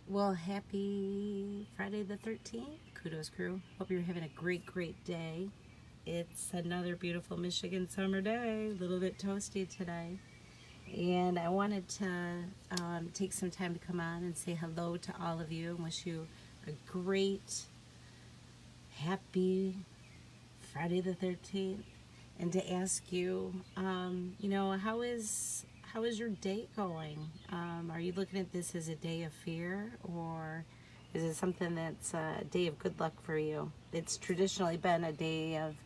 Well, happy Friday the 13th, Kudos Crew. Hope you're having a great day. It's another beautiful Michigan summer day, a little bit toasty today. And I wanted to take some time to come on and say hello to all of you and wish you a great, happy Friday the 13th. And to ask you, how is your day going? Are you looking at this as a day of fear, or is it something that's a day of good luck for you? It's traditionally been a day of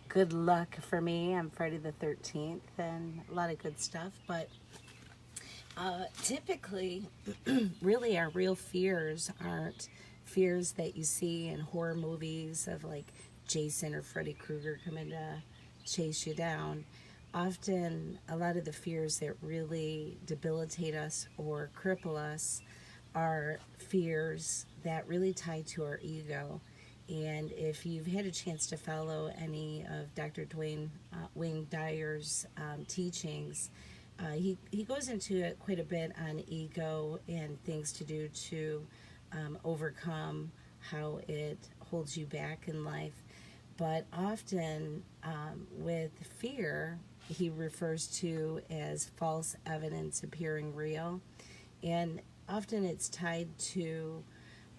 good luck for me on Friday the 13th, and a lot of good stuff. But typically, really, our real fears aren't fears that you see in horror movies of like Jason or Freddy Krueger coming to chase you down. Often, a lot of the fears that really debilitate us or cripple us are fears that really tie to our ego. And if you've had a chance to follow any of Dr. Wayne Dyer's teachings, he goes into it quite a bit on ego and things to do to overcome how it holds you back in life. But often with fear, he refers to as false evidence appearing real. And often it's tied to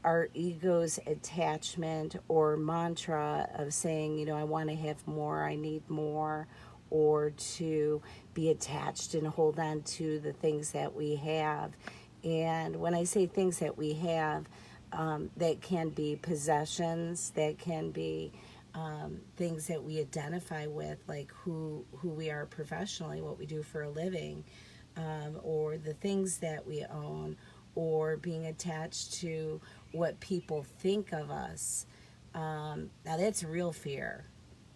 our ego's attachment or mantra of saying, I want to have more, I need more, or to be attached and hold on to the things that we have. And when I say things that we have, that can be possessions, that can be things that we identify with, like who we are professionally, what we do for a living, or the things that we own, or being attached to what people think of us. Now that's real fear.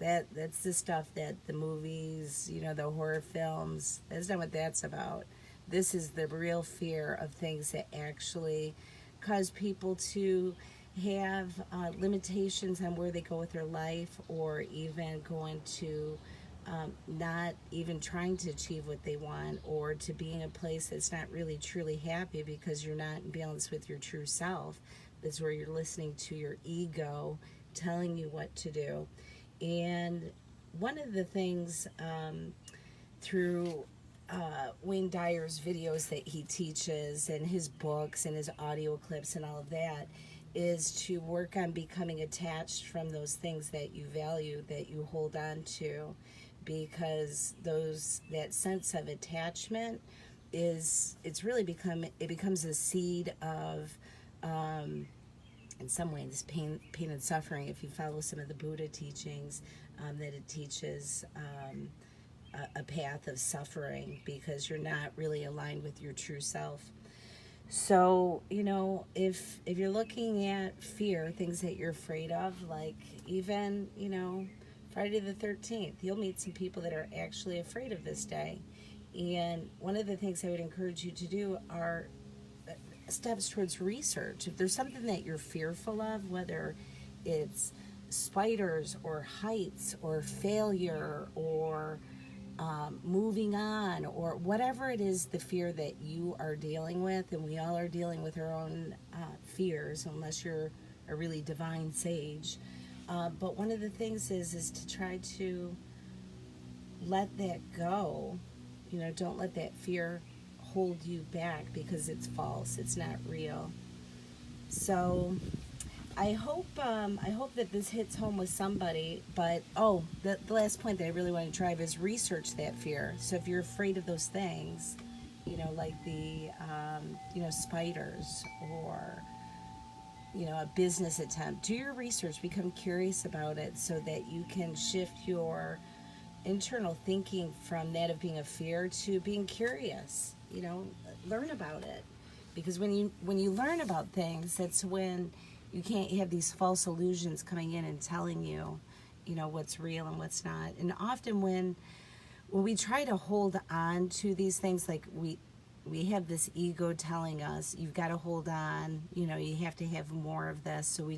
That's the stuff that the movies, the horror films. That's not what that's about. This is the real fear of things that actually cause people to have limitations on where they go with their life, or even going to not even trying to achieve what they want, or to be in a place that's not really truly happy because you're not in balance with your true self. That's where you're listening to your ego telling you what to do. And one of the things through Wayne Dyer's videos that he teaches, and his books and his audio clips and all of that, is to work on becoming attached from those things that you value, that you hold on to, because that sense of attachment it's really becomes a seed of in some ways pain and suffering. If you follow some of the Buddha teachings, that it teaches a path of suffering because you're not really aligned with your true self. So, if you're looking at fear, things that you're afraid of, like even, Friday the 13th, you'll meet some people that are actually afraid of this day. And one of the things I would encourage you to do are steps towards research. If there's something that you're fearful of, whether it's spiders or heights or failure or moving on, or whatever it is, the fear that you are dealing with, and we all are dealing with our own fears, unless you're a really divine sage. But one of the things is to try to let that go. Don't let that fear hold you back because it's false. It's not real. So I hope that this hits home with somebody. But the last point that I really want to drive is research that fear. So if you're afraid of those things, like the spiders, or a business attempt, do your research, become curious about it, so that you can shift your internal thinking from that of being a fear to being curious. Learn about it, because when you learn about things, that's when you can't have these false illusions coming in and telling you, what's real and what's not. And often when we try to hold on to these things, like we have this ego telling us, you've got to hold on, you have to have more of this. So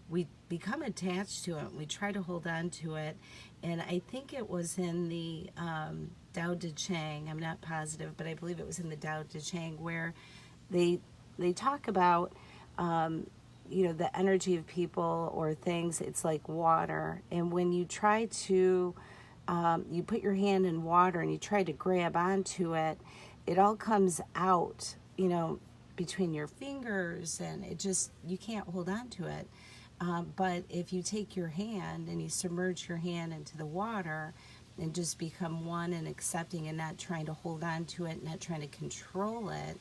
we become attached to it. We try to hold on to it. And I think it was in the Tao Te Ching, I'm not positive, but I believe it was in the Tao Te Ching, where they they talk about, the energy of people or things. It's like water. And when you try to, you put your hand in water and you try to grab onto it, it all comes out, between your fingers, and you can't hold on to it. But if you take your hand and you submerge your hand into the water and just become one and accepting and not trying to hold on to it, not trying to control it,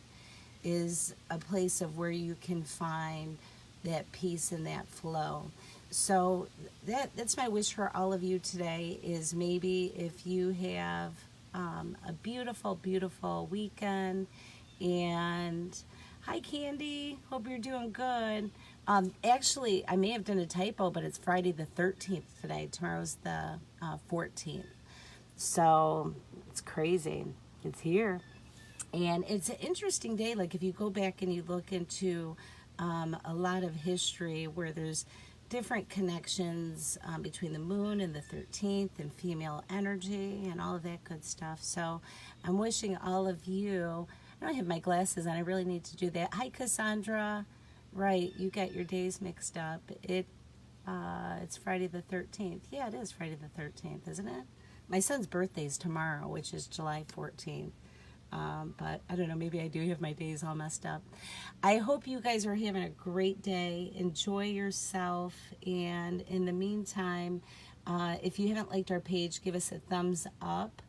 is a place of where you can find that peace and that flow. So that's my wish for all of you today, is maybe if you have a beautiful, beautiful weekend. And hi, Candy. Hope you're doing good. Actually, I may have done a typo, but it's Friday the 13th today. Tomorrow's the 14th. So it's crazy. It's here. And it's an interesting day. Like if you go back and you look into a lot of history where there's different connections between the moon and the 13th and female energy and all of that good stuff. So I'm wishing all of you, I don't have my glasses on, I really need to do that. Hi, Cassandra. Right, you got your days mixed up. It's Friday the 13th. Yeah, it is Friday the 13th, isn't it? My son's birthday is tomorrow, which is July 14th. But I don't know, maybe I do have my days all messed up. I hope you guys are having a great day. Enjoy yourself. And in the meantime, if you haven't liked our page, give us a thumbs up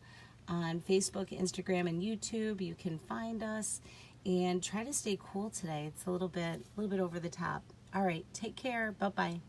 on Facebook, Instagram, and YouTube. You can find us and try to stay cool today. It's a little bit over the top. All right, take care. Bye-bye.